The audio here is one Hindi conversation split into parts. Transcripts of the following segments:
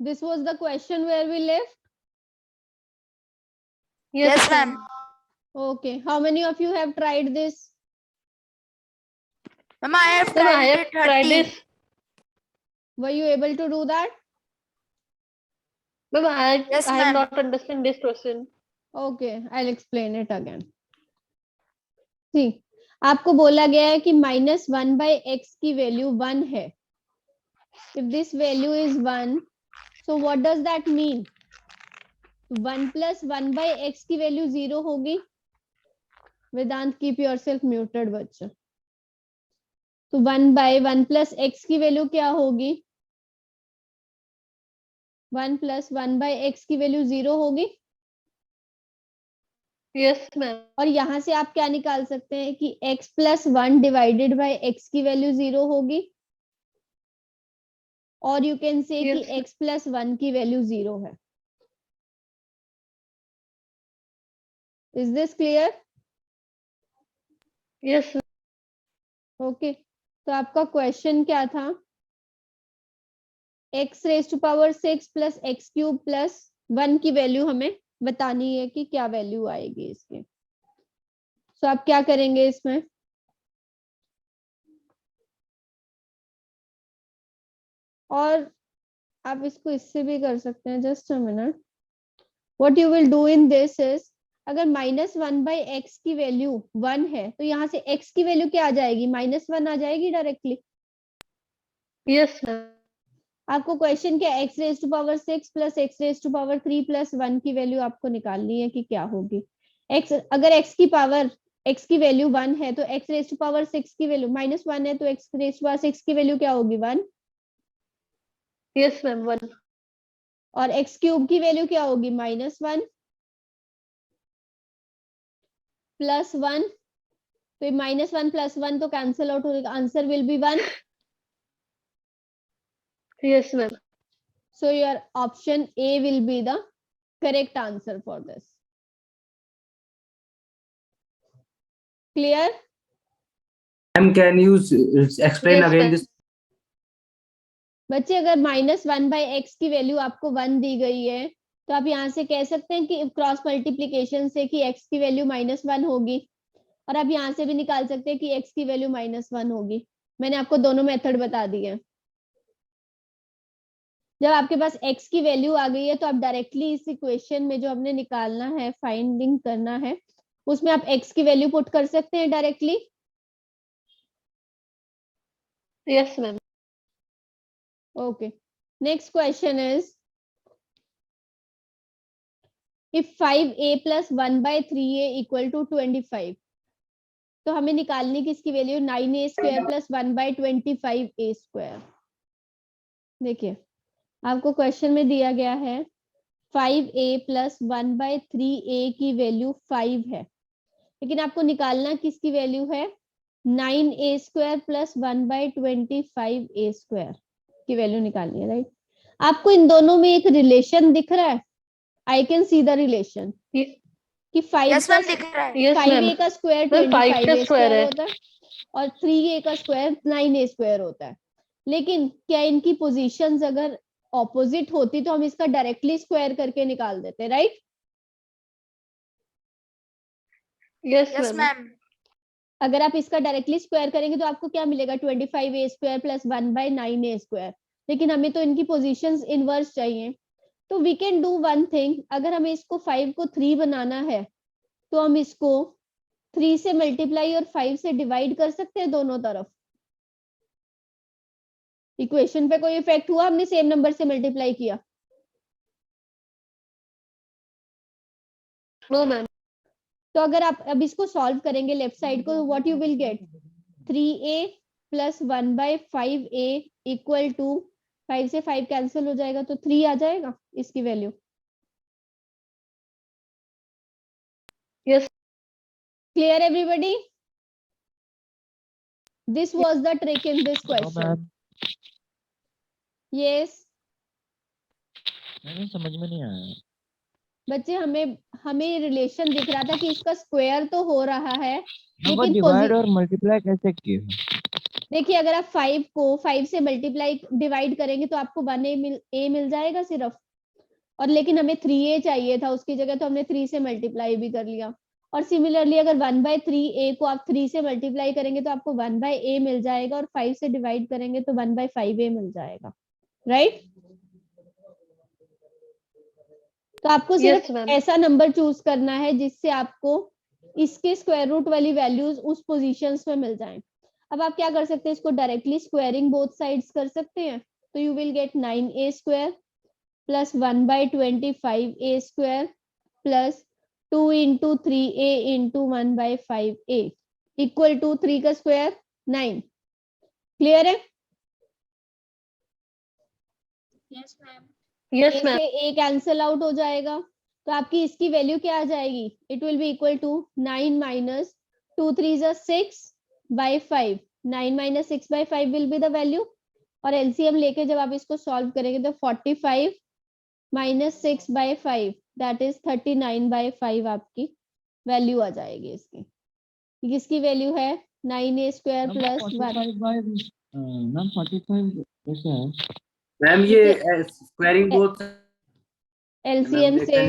This was the question where we left. Yes, ma'am. Okay, how many of you have tried this? Ma'am, I have Ma'am, I tried have tried 30. this. Were you able to do that? Ma'am, Yes, I have ma'am. not understand this question. Okay, I'll explain it again. See, आपको बोला गया है कि -1/x की वैल्यू 1 है. If this value is 1, so what does that mean? 1 + 1/x की वैल्यू 0 होगी. वेदांत, keep yourself muted बच्चा. तो 1/1 + x की वैल्यू क्या होगी? 1 + 1/x की वैल्यू 0 होगी. Yes, ma'am. और यहां से आप क्या निकाल सकते हैं कि x + 1 डिवाइडेड बाय x की वैल्यू 0 होगी. और यू कैन से कि Yes. x + 1 की वैल्यू 0 है. Is this clear? Yes. Okay, तो आपका क्वेश्चन क्या था? x⁻6 + x³ + 1 की वैल्यू हमें बतानी है कि क्या वैल्यू आएगी इसके. सो आप क्या करेंगे इसमें? और आप इसको इससे भी कर सकते हैं. Just a minute. What you will do in this is, अगर -1/x की वैल्यू 1 है तो यहाँ से x की वैल्यू क्या आ जाएगी? -1 आ जाएगी डायरेक्टली. Yes, ma'am. आपको क्वेश्चन क्या, x⁻6 + x⁻3 + 1 की वैल्यू आपको निकालनी है कि क्या होगी. अगर x की वैल्यू 1 है तो x⁻6 की वैल्यू -1 है तो x⁻6 की वैल्यू क्या होगी? 1. Yes, ma'am. 1. और x³ की वैल्यू क्या होगी? -1 + 1. तो -1 + 1 तो कैंसिल आउट हो जाएगा. Answer will B 1. Yes, ma'am. So your option A will be the correct answer for this. Clear? Ma'am, can you explain Yes, again ma'am. this? बच्चे, अगर -1/x की वैल्यू आपको 1 दी गई है तो आप यहाँ से कह सकते हैं कि क्रॉस मल्टीप्लीकेशन से कि x की वैल्यू -1 होगी. और आप यहाँ से भी निकाल सकते हैं कि x की वैल्यू -1 होगी. मैंने आपको दोनों मेथड बता दिए. जब आपके पास x की वैल्यू आ गई है तो आप डायरेक्टली इस इक्वेशन में जो हमने निकालना है, फाइंडिंग करना है, उसमें आप x की वैल्यू पुट कर सकते हैं directly. Yes, ma'am. Okay. Next question is, if 5a + 1/3a = 25, तो हमें निकालनी किसकी वैल्यू? 9a² + 1/25a². देखिए, आपको क्वेश्चन में दिया गया है 5a + 1/3a की वैल्यू 5 है, लेकिन आपको निकालना किसकी वैल्यू है? 9a² + 1/25a² की वैल्यू निकालनी है. राइट? आपको इन दोनों में एक रिलेशन दिख रहा है? I can see the relation कि 5 Yes, ma'am, का दिख रहा है. Yes, ma'am. 5a का स्क्वायर Ma'am, 5 का 25a² square है. होता है और 3a का स्क्वायर 9a² होता है. लेकिन क्या इनकी पोजीशंस अगर ऑपोजिट होती तो हम इसका डायरेक्टली स्क्वायर करके निकाल देते. Right? Yes, Yes, ma'am. ma'am. अगर आप इसका डायरेक्टली स्क्वायर करेंगे तो आपको क्या मिलेगा? 25a² + 1/9a². लेकिन हमें तो इनकी पोजीशंस इनवर्स चाहिए. तो we can do one thing. अगर हमें इसको 5 को 3 बनाना है तो हम इसको 3 से मल्टीप्लाई और 5 से डिवाइड कर सकते हैं दोनों तरफ. इक्वेशन पे कोई इफेक्ट हुआ? हमने सेम नंबर से मल्टीप्लाई किया. No, ma'am. तो अगर आप अब इसको सॉल्व करेंगे लेफ्ट साइड को, what you will gate? 3a + 1/5a = 5 से 5 कैंसिल हो जाएगा तो 3 आ जाएगा इसकी value. Yes. Clear everybody? This was the trick in this question. Yes. नहीं समझ में नहीं आया. बच्चे हमें हमें रिलेशन दिख रहा था कि इसका स्क्वायर तो हो रहा है, वो लेकिन डिवाइड और मल्टीप्लाई कैसे किए? देखिए अगर आप 5 को 5 से मल्टीप्लाई डिवाइड करेंगे तो आपको 1 मिल जाएगा सिर्फ, और लेकिन हमें 3a चाहिए था, उसकी जगह तो हमने 3 से मल्टीप्लाई भी कर लिया। और सिमिलरली अगर 1/3a को आप 3 से मल्टीप्लाई करेंगे तो आपको 1/a मिल जाएगा, और 5 से डिवाइड करेंगे तो 1/5a मिल जाएगा, राइट। तो आपको सिर्फ Yes, ma'am. ऐसा नंबर चूज करना है जिससे आपको इसके स्क्वायर रूट वाली वैल्यूज उस पोजीशंस में मिल जाएं। अब आप क्या कर सकते हैं, इसको डायरेक्टली स्क्वायरिंग बोथ साइड्स कर सकते हैं, तो you will get 9a square plus 1/25a square plus 2 into 3a into 1/5a equal to 3 का स्क्वायर 9। क्लियर है? Yes, a ma'am. से a कैंसिल आउट हो जाएगा, तो आपकी इसकी वैल्यू क्या आ जाएगी, it will be equal to 9 minus 2 3 6/5, 9 minus 6/5 will be the value, और एलसीएम लेके जब आप इसको सॉल्व करेंगे तो 45 माइनस 6/5 दैट इज 39/5 आपकी वैल्यू आ जाएगी इसकी। किसकी वैल्यू है 9a स्क्वायर प्लस 1। मैम 45 कैसे है? मैम ये स्क्वायरिंग बोथ एलसीएम से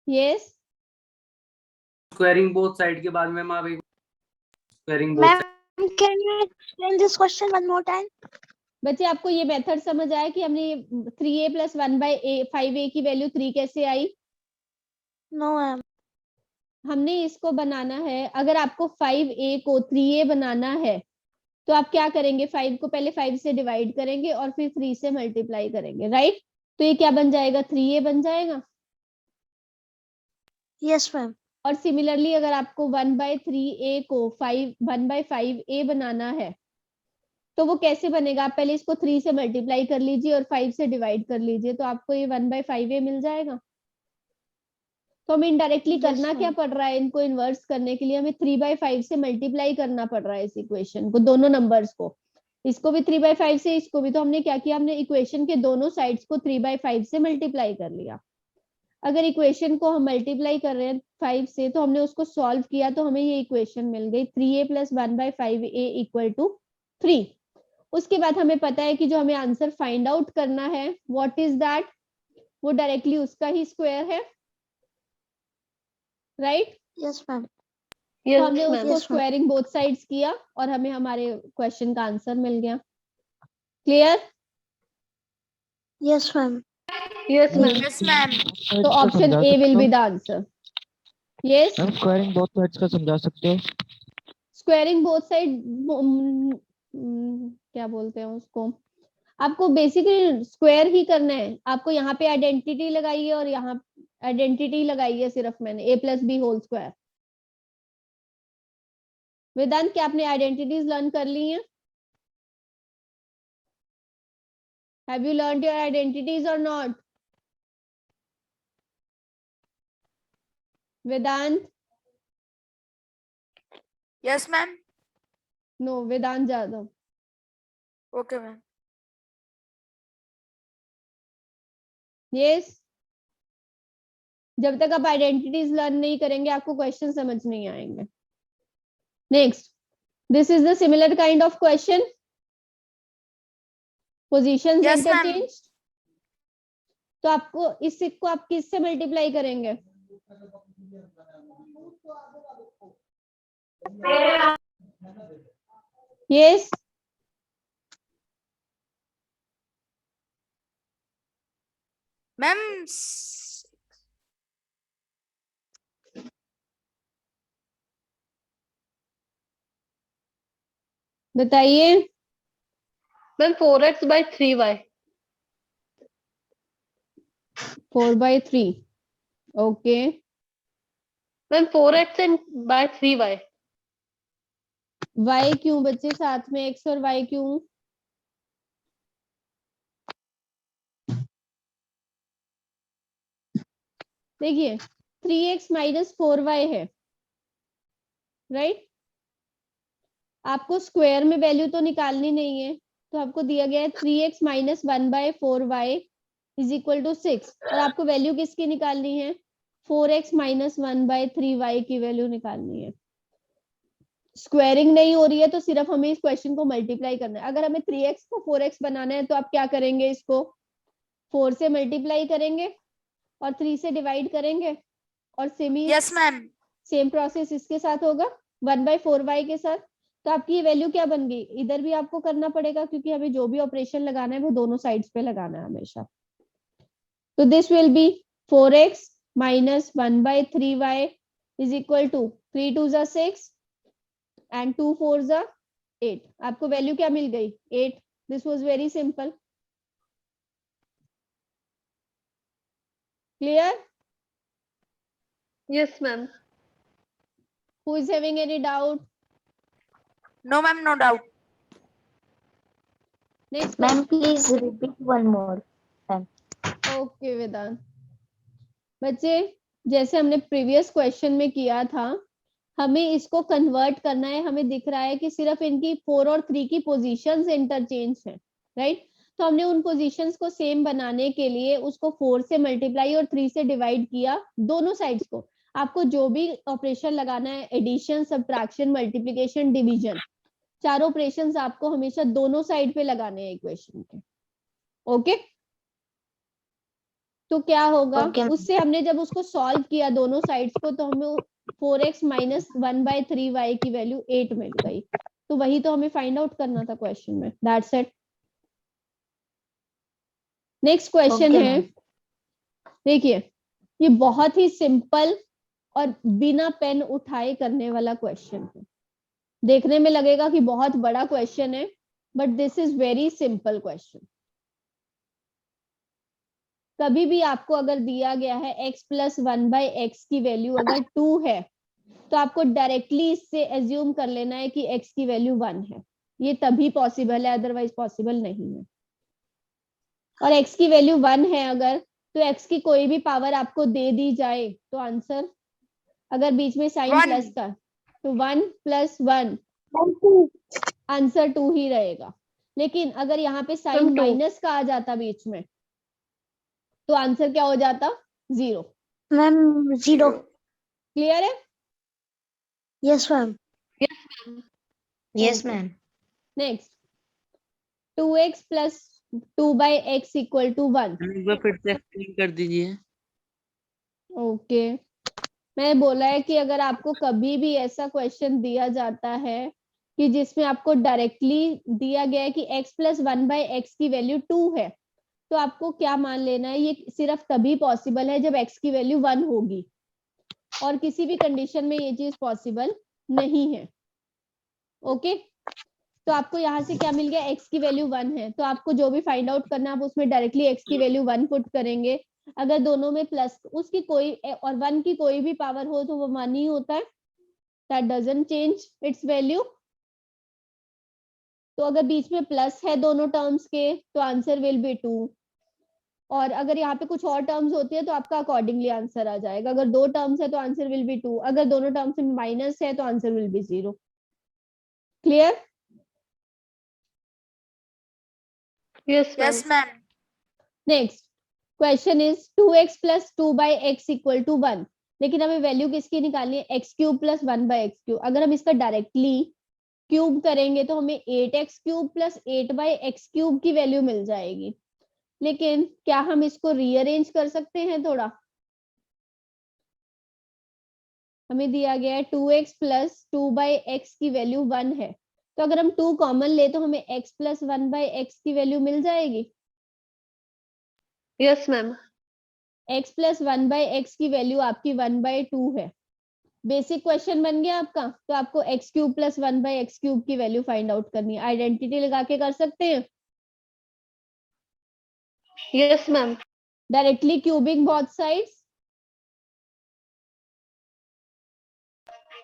यस स्क्वायरिंग बोथ साइड के बाद मैम आप एक squaring both Ma'am, can you explain this question one more time? बच्चे आपको ये मेथड समझ आया कि हमने 3a प्लस 1/5a की वैल्यू 3 कैसे आई? No, ma'am. हमने इसको बनाना है, अगर आपको 5a को 3a बनाना है तो आप क्या करेंगे, 5 को पहले 5 से डिवाइड करेंगे और फिर 3 से मल्टीप्लाई करेंगे, राइट। तो ये क्या बन जाएगा, 3a बन जाएगा। Yes, ma'am. और सिमिलरली अगर आपको 1/3a को 1/5a बनाना है तो वो कैसे बनेगा, आप पहले इसको 3 से मल्टीप्लाई कर लीजिए और 5 से डिवाइड कर लीजिए, तो आपको ये 1/5a मिल जाएगा। तो हमें इनडायरेक्टली करना क्या पड़ रहा है, इनको इन्वर्स करने के लिए हमें 3/5 से मल्टीप्लाई करना पड़ रहा है इस इक्वेशन को, दोनों नंबर्स को, इसको भी 3/5 से, इसको भी। तो हमने क्या किया, हमने इक्वेशन के दोनों साइड्स को 3/5 से मल्टीप्लाई कर लिया। अगर इक्वेशन को हम मल्टीप्लाई कर रहे हैं 5 से, तो हमने उसको सॉल्व किया तो हमें ये इक्वेशन मिल गई 3a plus 1/5a equal to 3। उसके बाद हमें पता है कि जो हमें आंसर फाइंड आउट करना है व्हाट इज दैट, वो डायरेक्टली उसका ही स्क्वायर है, राइट। Yes, ma'am. तो Yes, हमने ma'am. उसको Yes, ma'am. Squaring both sides किया और हमें हमारे क्वेश्चन का आंसर मिल गया। Clear? Yes, ma'am. Yes, ma'am. Yes, ma'am. तो option A will be the answer. Yes, ma'am squaring both sides का समझा सकते हो? स्क्वायरिंग बोथ साइड क्या बोलते हैं उसको, आपको बेसिकली स्क्वायर ही करना है। आपको यहाँ पे आइडेंटिटी लगाई है और यहाँ आइडेंटिटी लगाई है सिर्फ मैंने, a plus b whole square. Vedant, क्या आपने आइडेंटिटीज लर्न कर ली हैं? Have you learned your identities और not? Vedant? Yes, ma'am. No, Vedant Jadhav. Okay, ma'am. Yes, जब तक आप आइडेंटिटीज लर्न नहीं करेंगे आपको क्वेश्चन समझ नहीं आएंगे। Next, this is the similar kind of question, positions Yes, ma'am. Interchange. तो आपको इसको आप किससे मल्टीप्लाई करेंगे? यस, Ma'am, बताइए। Ma'am, 4x by 3y. 4/3, okay. Ma'am, 4x and by 3y. y क्यों बच्चे साथ में, x और y क्यों? देखिए 3x माइनस 4y है, राइट। आपको स्क्वायर में वैल्यू तो निकालनी नहीं है, तो आपको दिया गया है 3x minus 1/4y is equal to 6 और आपको वैल्यू किसकी निकालनी है 4x माइनस 1/3y की वैल्यू निकालनी है। स्क्वायरिंग नहीं हो रही है तो सिर्फ हमें इस क्वेश्चन को मल्टीप्लाई करना है। अगर हमें 3x को 4x बनाना है तो आप क्या करेंगे, इसको 4 से मल्टीप्लाई करेंगे और 3 से डिवाइड करेंगे और यस मैम। सेम प्रोसेस इसके साथ होगा 1/4y के साथ। तो आपकी ये वैल्यू क्या बन गई, इधर भी आपको करना पड़ेगा क्योंकि हमें जो भी ऑपरेशन लगाना है वो दोनों साइड्स पे लगाना है हमेशा। तो this will be 4x minus 1/3y is equal to 3 2 जा 6 and 2 4 जा 8। आपको वैल्यू क्या मिल गई 8। This was very simple. Clear? Yes, ma'am. Who is having any doubt? No ma'am, no doubt. Next Ma'am, question. please repeat one more. Okay Vedant. बच्चे जैसे हमने प्रीवियस क्वेश्चन में किया था, हमें इसको कन्वर्ट करना है। हमें दिख रहा है कि सिर्फ इनकी 4 और 3 की पोजीशंस इंटरचेंज है, राइट? तो हमने उन पोजीशंस को सेम बनाने के लिए उसको 4 से मल्टीप्लाई और 3 से डिवाइड किया दोनों साइड्स को। आपको जो भी ऑपरेशन लगाना है, एडिशन, सब्ट्रैक्शन, मल्टीप्लिकेशन, डिवीजन, चारों ऑपरेशंस आपको हमेशा दोनों साइड पे लगाने हैं इक्वेशन के। ओके? तो क्या होगा Okay. उससे हमने जब उसको सॉल्व किया दोनों साइड्स को तो हमें 4x माइनस 1/3y की वैल्यू 8 मिल गई। तो वही तो हमें फाइंड आउट करना था क्वेश्चन में। That's it. Next question Okay, है, देखिए ये बहुत ही सिंपल और बिना पेन उठाए करने वाला क्वेश्चन है। देखने में लगेगा कि बहुत बड़ा क्वेश्चन है, but this is very simple question. कभी भी आपको अगर दिया गया है x प्लस 1/x की वैल्यू अगर 2 है तो आपको डायरेक्टली इससे एज्यूम कर लेना है कि x की वैल्यू 1 है। ये तभी पॉसिबल है, अदरवाइज पॉसिबल नहीं है। और x की वैल्यू 1 है अगर, तो x की कोई भी पावर आपको दे दी जाए तो आंसर, अगर बीच में साइन One. प्लस का, तो 1 + 1 आंसर 2 ही रहेगा। लेकिन अगर यहाँ पे साइन Two. माइनस का आ जाता बीच में तो आंसर क्या हो जाता 0। Ma'am, 0. क्लियर है? Yes, ma'am. Yes, ma'am. Next 2x plus 2/x equal to 1। एक बार फिर से एक्सप्लेन कर दीजिए। ओके, मैं बोला है कि अगर आपको कभी भी ऐसा क्वेश्चन दिया जाता है कि जिसमें आपको डायरेक्टली दिया गया है कि x प्लस 1/x की वैल्यू 2 है, तो आपको क्या मान लेना है, ये सिर्फ तभी पॉसिबल है जब x की वैल्यू 1 होगी, और किसी भी कंडीशन में ये चीज पॉसिबल नहीं है। ओके, तो आपको यहाँ से क्या मिल गया, x की वैल्यू 1 है, तो आपको जो भी फाइंड आउट करना है आप उसमें डायरेक्टली x की वैल्यू 1 पुट करेंगे। अगर दोनों में प्लस उसकी कोई और 1 की कोई भी पावर हो तो वो 1 ही होता है, that doesn't change it's value. तो अगर बीच में प्लस है दोनों टर्म्स के तो आंसर विल बी 2, और अगर यहाँ पे कुछ और टर्म्स होती है तो आपका अकॉर्डिंगली आंसर आ जाएगा। अगर 2 टर्म्स है तो आंसर विल बी 2, अगर दोनों टर्म्स में माइनस है तो answer will be 0। Clear? Yes, ma'am. Yes ma'am. Next question is 2x plus 2/x equal to 1। लेकिन हमें वैल्यू किसकी निकालनी है, x³ प्लस 1/x³। अगर हम इसका डायरेक्टली क्यूब करेंगे तो हमें 8x³ प्लस 8/x³ की वैल्यू मिल जाएगी। लेकिन क्या हम इसको रीअरेंज कर सकते हैं थोड़ा? हमें दिया गया है 2x प्लस 2/x की वैल्यू 1 है, तो अगर हम 2 कॉमन ले तो हमें x प्लस 1/x की वैल्यू मिल जाएगी। Yes, ma'am. x plus 1/x की वैल्यू आपकी 1/2 है। बेसिक क्वेश्चन बन गया आपका। तो आपको x³ प्लस 1/x³ की वैल्यू फाइंड आउट करनी है। आइडेंटिटी लगा के कर सकते हैं Yes, ma'am. Directly cubing both sides.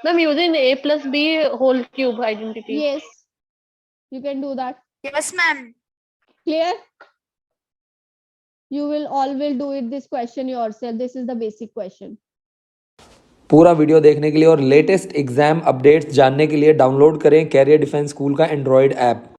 Ma'am, using a plus b whole cube identity. Yes, you can do that. Yes ma'am. Clear? You will all will do it this question yourself. This is the basic question. पूरा वीडियो देखने के लिए और लेटेस्ट एग्जाम अपडेट्स जानने के लिए डाउनलोड करें कैरियर डिफेंस स्कूल का एंड्रॉयड ऐप।